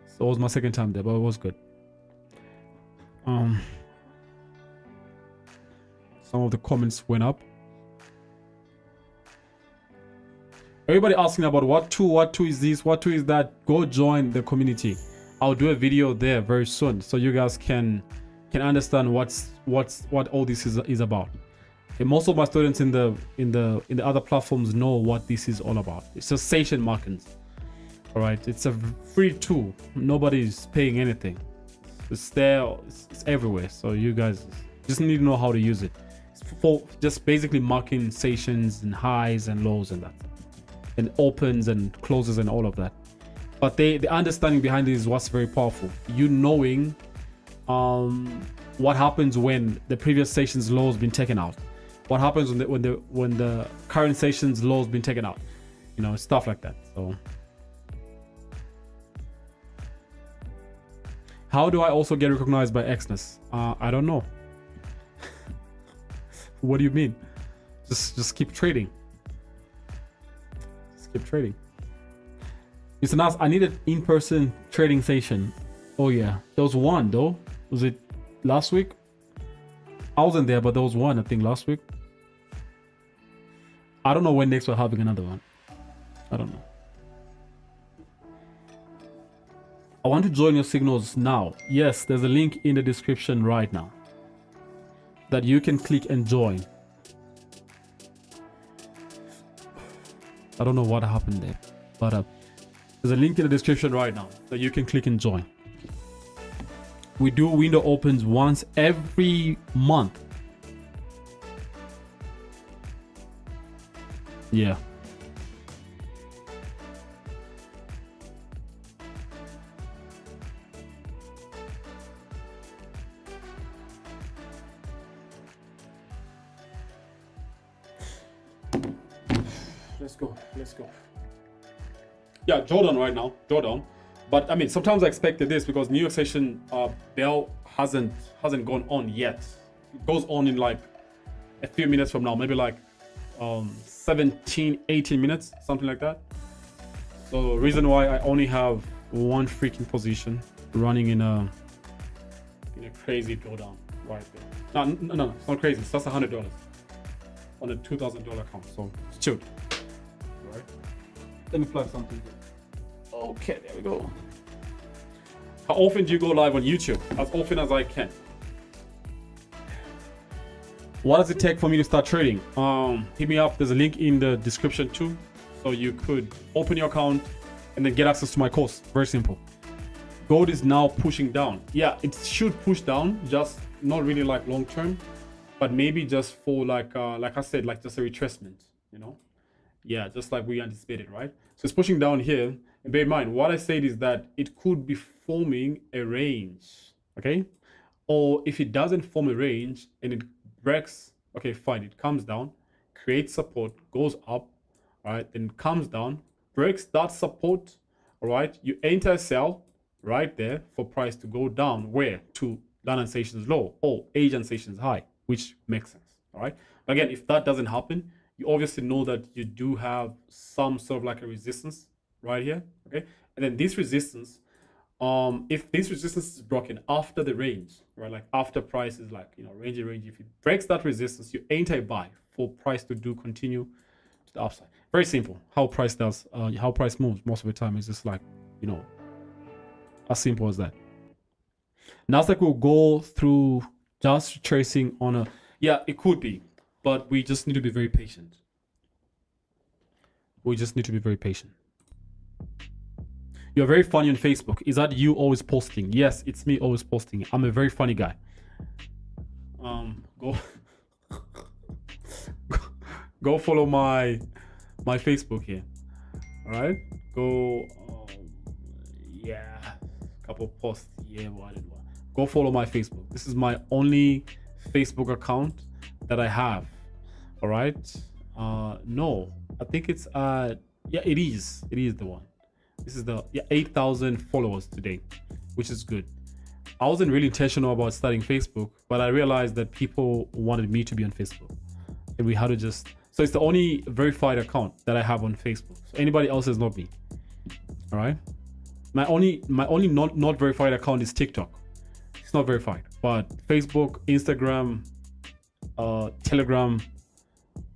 Speaker 1: So it was my second time there, but it was good. Some of the comments went up. Everybody asking about what tool is this, what tool is that. Go join the community. I'll do a video there very soon, so you guys can understand what all this is about. Okay, most of my students in the other platforms know what this is all about. It's just session markings. All right, it's a free tool. Nobody's paying anything. It's there. It's everywhere. So you guys just need to know how to use it. It's for just basically marking sessions and highs and lows and that, and opens and closes and all of that. But the understanding behind it is what's very powerful. You knowing what happens when the previous session's low has been taken out. What happens when the current session's low has been taken out. You know, stuff like that. So how do I also get recognized by Exness? I don't know. What do you mean? Just keep trading. Just keep trading. Mr. Nas, I need an in-person trading session. Oh yeah, there was one though. Was it last week? I wasn't there, but there was one I think last week. I don't know when next we're having another one. I don't know. I want to join your signals now. Yes, there's a link in the description right now that you can click and join. I don't know what happened there, but there's a link in the description right now that you can click and join. We do window opens once every month. Yeah. Let's go. Yeah, Jordan right now, Jordan. But I mean, sometimes I expected this because New York session bell hasn't gone on yet. It goes on in like a few minutes from now, maybe like 17, 18 minutes, something like that. So the reason why I only have one freaking position running in a crazy drawdown right there. No, it's not crazy. It's just $100 on a $2,000 account. So it's chilled. Right. Let me plug something here. Okay, there we go. How often do you go live on YouTube? As often as I can. What does it take for me to start trading? Hit me up. There's a link in the description too, so you could open your account and then get access to my course. Very simple. Gold is now pushing down. Yeah, it should push down, just not really like long term, but maybe just for like I said, like just a retracement, you know. Yeah, just like we anticipated, right? So it's pushing down here. And bear in mind, what I said is that it could be forming a range, okay? Or if it doesn't form a range and it breaks, okay, fine, it comes down, creates support, goes up, all right, then comes down, breaks that support, all right? You enter a sell right there for price to go down, where? To London Station's low or Asian Station's high, which makes sense, all right? But again, if that doesn't happen, you obviously know that you do have some sort of like a resistance right here, okay? And then this resistance, if this resistance is broken after the range, right? Like after price is like, you know, range, if it breaks that resistance, you enter a buy for price to continue to the upside. Very simple. How price moves most of the time is just like, you know, as simple as that. Nasdaq will go through just tracing on a, yeah, it could be. But we just need to be very patient. You're very funny on Facebook. Is that you always posting? Yes, it's me always posting. I'm a very funny guy. Go follow my Facebook here. All right. Go. Yeah. Couple posts. Yeah. What? Go follow my Facebook. This is my only Facebook account that I have. All right. No, I think it's yeah, it is the one. This is the 8,000 followers today, which is good. I wasn't really intentional about starting Facebook, but I realized that people wanted me to be on Facebook, and we had to just. So it's the only verified account that I have on Facebook. So anybody else is not me. All right. My only not verified account is TikTok. It's not verified, but Facebook, Instagram, Telegram,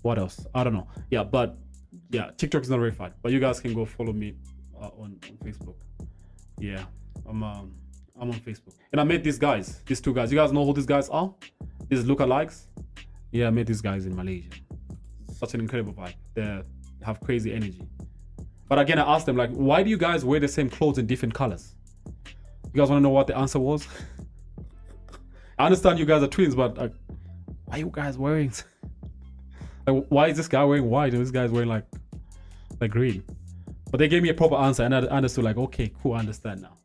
Speaker 1: what else? I don't know. Yeah, but yeah, TikTok is not verified. But you guys can go follow me on Facebook. Yeah, I'm on Facebook, and I met these two guys. You guys know who these guys are? These lookalikes. Yeah, I met these guys in Malaysia. Such an incredible vibe. They have crazy energy. But again, I asked them, like, why do you guys wear the same clothes in different colors? You guys want to know what the answer was? I understand you guys are twins, but why are you guys wearing? Like, why is this guy wearing white and this guy's wearing like green? But they gave me a proper answer, and I understood, like, okay, cool, I understand now.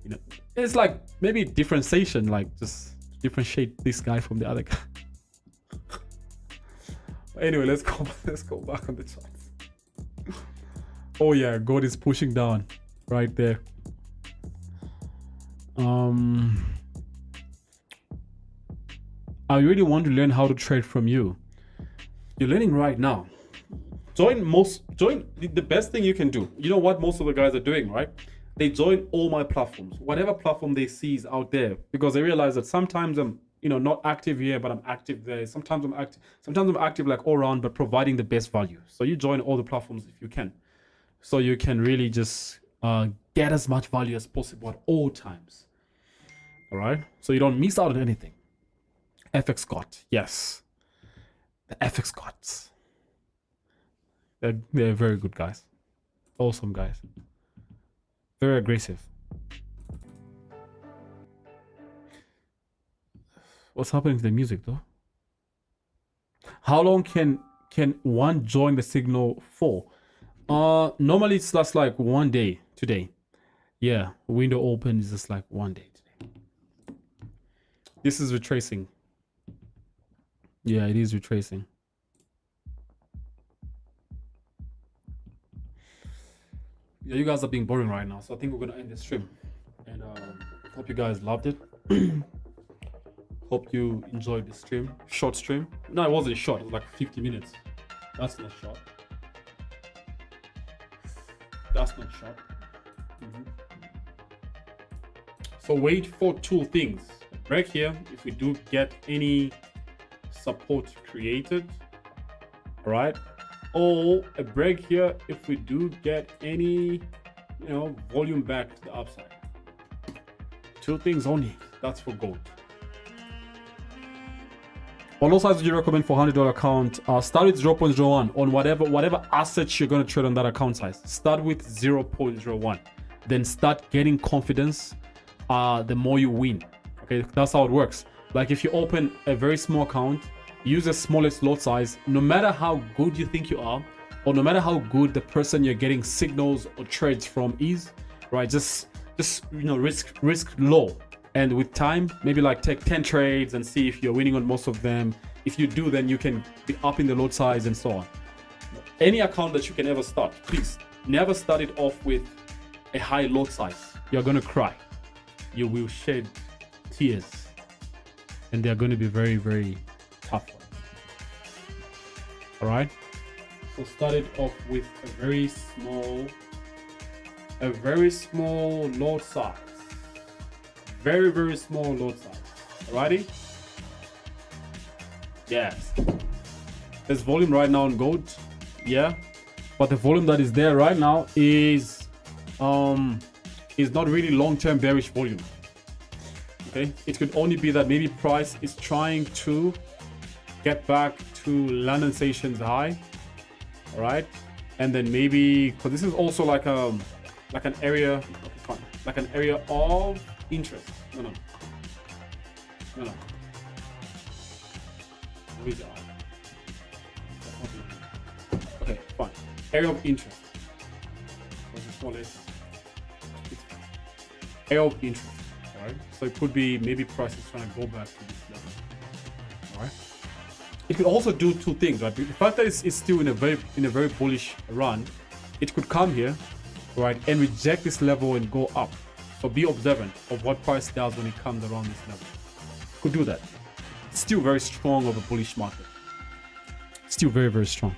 Speaker 1: You know, it's like maybe differentiation, like just differentiate this guy from the other guy. Anyway, let's go back on the charts. Oh yeah, gold is pushing down right there. I really want to learn how to trade from you. You're learning right now. Join the best thing you can do. You know what most of the guys are doing, right? They join all my platforms, whatever platform they see is out there, because they realize that sometimes I'm, not active here, but I'm active there. Sometimes I'm active like all around, but providing the best value. So you join all the platforms if you can, so you can really just get as much value as possible at all times. All right, so you don't miss out on anything. FX Scott, yes, the FX Scots. They're very good guys, awesome guys, very aggressive. What's happening to the music though? How long can one join the signal for? Normally it's just like 1 day today. Yeah, window open is just like 1 day today. This is retracing. Yeah, it is retracing. Yeah, you guys are being boring right now, so I think we're gonna end the stream. And hope you guys loved it. Hope you enjoyed the stream. Short stream. No, it wasn't short. It was like 50 minutes. That's not short. That's not short. So wait for two things. Break here if we do get any support created. All right. Or a break here if we do get any, volume back to the upside. Two things only. That's for gold. What lot size would you recommend for $100 account? Start with 0.01 on whatever assets you're going to trade on that account size. Start with 0.01. Then start getting confidence. The more you win. Okay, that's how it works. Like if you open a very small account, use the smallest lot size. No matter how good you think you are, or no matter how good the person you're getting signals or trades from is, right? Just risk low. And with time, maybe like take 10 trades and see if you're winning on most of them. If you do, then you can be up in the lot size and so on. Any account that you can ever start, please never start it off with a high lot size. You're going to cry. You will shed tears. And they're going to be very, very tough ones. All right. So start it off with a very small lot size. Very, very small lot size. Alrighty? Yes. There's volume right now on gold. Yeah. But the volume that is there right now is not really long-term bearish volume. Okay. It could only be that maybe price is trying to get back to London Station's high. Alright. And then maybe, because this is also like an area, okay, fine. Like an area of interest. No. Okay, fine. Area of interest. Area of interest. Alright. So it could be maybe price is trying to go back to this level. Alright. It could also do two things, right? The fact that it's still in a very bullish run, it could come here, right, and reject this level and go up.
Speaker 2: So be observant of what price does when it comes around this level. Could do that. Still very strong of a bullish market. Still very, very strong.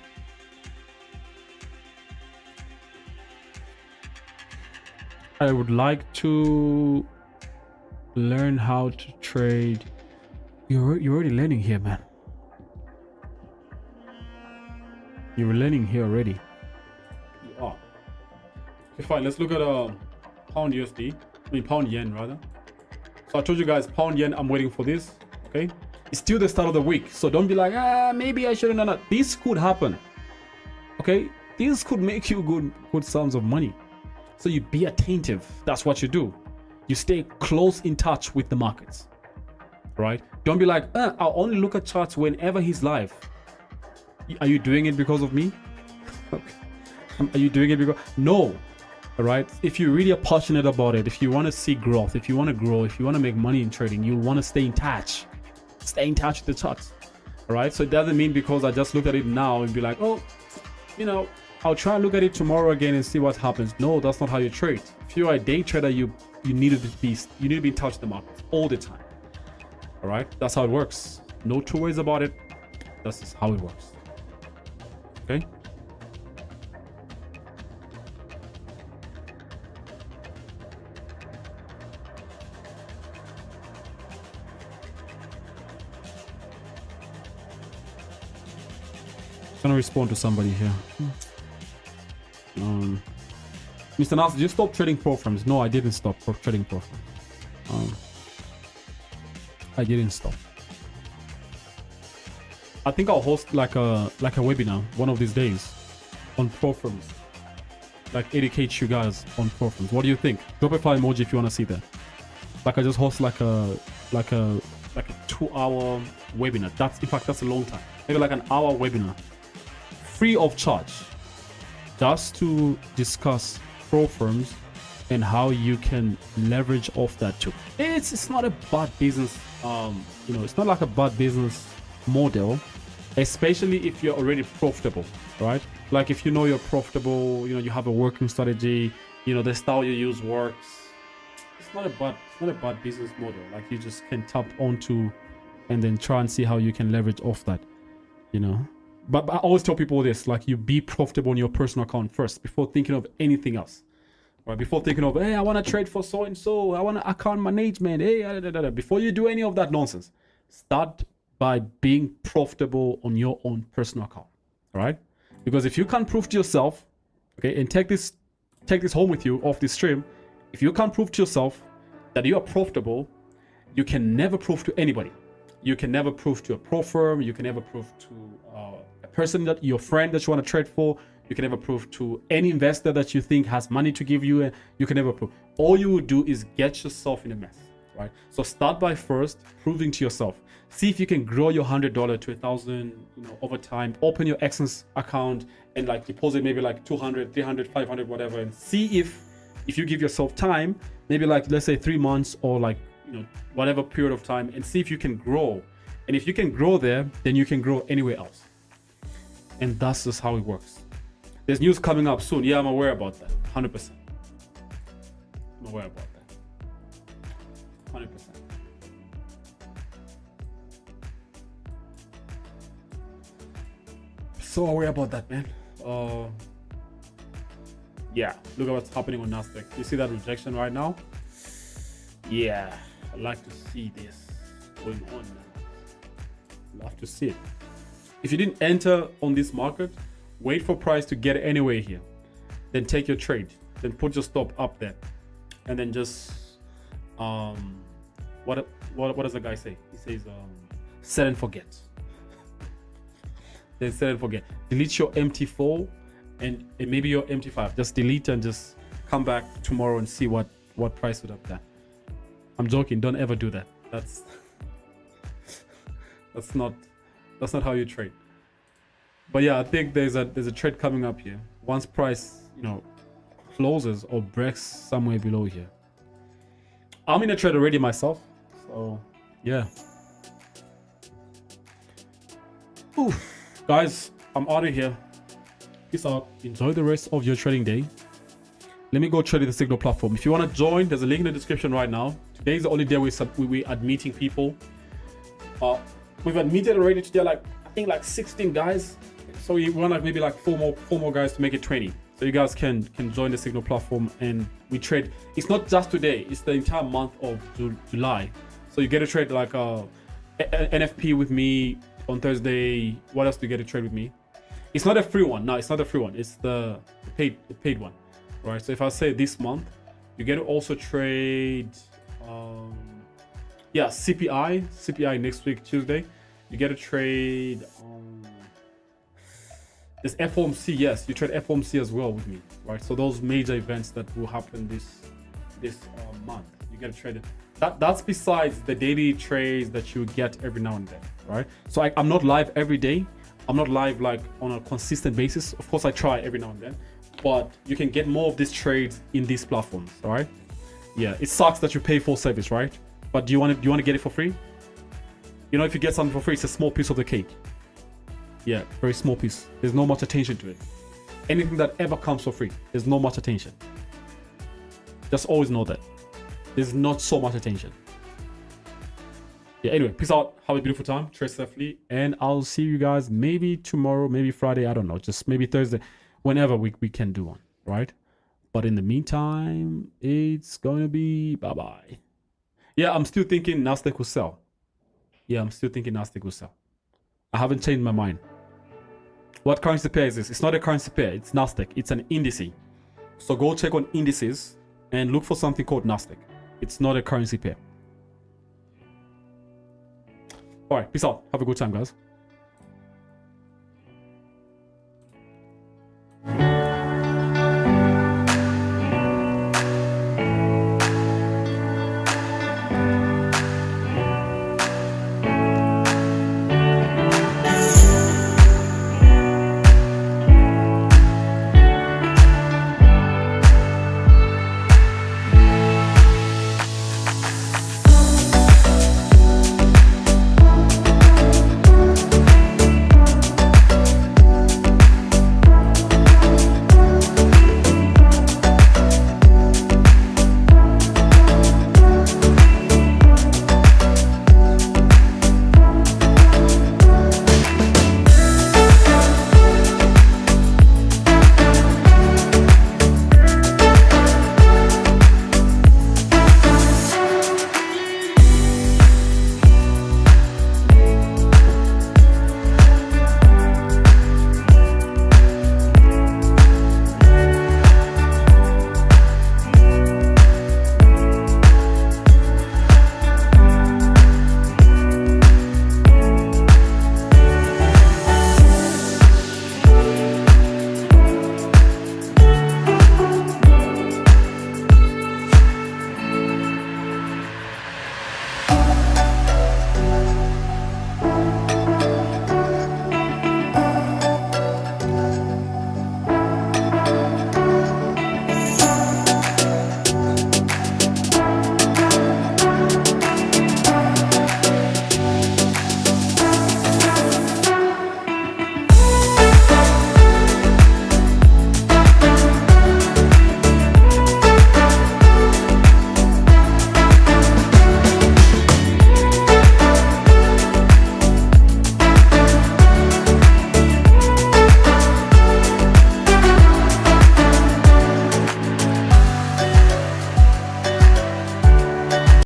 Speaker 2: I would like to learn how to trade. You're already learning here, man. You're learning here already. You are. Okay, fine. Let's look at pound USD. I mean pound yen rather. So I told you guys pound yen. I'm waiting for this. Okay. It's still the start of the week, so don't be like, maybe I shouldn't have done that. This could happen. Okay. This could make you good sums of money. So you be attentive. That's what you do. You stay close in touch with the markets, right? Don't be like, I'll only look at charts whenever he's live. Are you doing it because of me? Okay. Are you doing it because? No. All right. If you really are passionate about it, if you want to see growth, if you want to grow, if you want to make money in trading, you want to stay in touch. Stay in touch with the charts. All right. So it doesn't mean because I just look at it now and be like, oh, you know, I'll try and look at it tomorrow again and see what happens. No, that's not how you trade. If you're a day trader, you need to be in touch with the market all the time. All right, that's how it works. No two ways about it. That's just how it works. Okay. I'm gonna respond to somebody here. Mr. Nas, did you stop trading profirms? No, I didn't stop trading profirms. I didn't stop. I think I'll host like a webinar one of these days on profirms, like educate you guys on profirms. What do you think? Drop a fire emoji if you want to see that. Like I just host like a 2-hour webinar. That's a long time. Maybe like an hour webinar, free of charge, just to discuss profirms and how you can leverage off that too. It's not a bad business, it's not like a bad business model, especially if you're already profitable, right? Like if you know you're profitable, you have a working strategy, the style you use works. It's not a bad business model. Like you just can tap onto and then try and see how you can leverage off that, But I always tell people this, like you be profitable on your personal account first before thinking of anything else. Right? Before thinking of, hey, I want to trade for so and so, I want to account management, hey, before you do any of that nonsense, start by being profitable on your own personal account. All right? Because if you can't prove to yourself, okay, and take this home with you off this stream, if you can't prove to yourself that you are profitable, you can never prove to anybody. You can never prove to a pro firm. You can never prove to a person that your friend that you want to trade for. You can never prove to any investor that you think has money to give you. You can never prove. All you will do is get yourself in a mess, right? So start by first proving to yourself. See if you can grow your $100 to $1,000, over time. Open your Essence account and like deposit maybe like 200, 300, 500, whatever, and see if you give yourself time, maybe like let's say 3 months or like whatever period of time, and see if you can grow. And if you can grow there, then you can grow anywhere else. And that's just how it works. There's news coming up soon. Yeah, I'm aware about that. 100%. I'm aware about that. 100%. So aware about that, man. Yeah, look at what's happening on Nasdaq. You see that rejection right now? Yeah, I'd like to see this going on now. Love to see it. If you didn't enter on this market, wait for price to get anywhere here. Then take your trade. Then put your stop up there. And then just what does the guy say? He says set and forget. Then set and forget. Delete your MT4 and maybe your MT5. Just delete and just come back tomorrow and see what price would have done. I'm joking. Don't ever do that. That's not how you trade. But yeah, I think there's a trade coming up here. Once price, closes or breaks somewhere below here. I'm in a trade already myself. So yeah. Oof. Guys, I'm out of here. Peace out. Enjoy the rest of your trading day. let me go trade in the Signal platform. If you want to join, there's a link in the description right now. Today is the only day we admitting people. We've admitted already today, like I think like 16 guys. So we want like maybe like four more guys to make it 20. So you guys can join the Signal platform and we trade. It's not just today, it's the entire month of July. So you get to trade like NFP with me on Thursday. What else do you get to trade with me? It's not a free one. No, it's not a free one. It's the paid one, right? So if I say this month, you get to also trade, CPI next week Tuesday. You get to trade this FOMC. Yes, you trade FOMC as well with me, right? So those major events that will happen this month, you get to trade it. That's besides the daily trades that you get every now and then, right? So I'm not live every day. I'm not live like on a consistent basis. Of course, I try every now and then, but you can get more of these trades in these platforms, all right? Yeah, it sucks that you pay full service, right? But do you want to get it for free? You know, if you get something for free, it's a small piece of the cake. Yeah, very small piece. There's no much attention to it. Anything that ever comes for free, there's no much attention. Just always know that. There's not so much attention. Yeah, anyway, peace out. Have a beautiful time. Trade safely. And I'll see you guys maybe tomorrow, maybe Friday. I don't know. Just maybe Thursday. Whenever we can do one, right? But in the meantime, it's going to be bye-bye. Yeah, I'm still thinking Nasdaq will sell. Yeah, I'm still thinking Nasdaq will sell. I haven't changed my mind. What currency pair is this? It's not a currency pair. It's Nasdaq. It's an index. So go check on indices and look for something called Nasdaq. It's not a currency pair. All right, peace out. Have a good time, guys.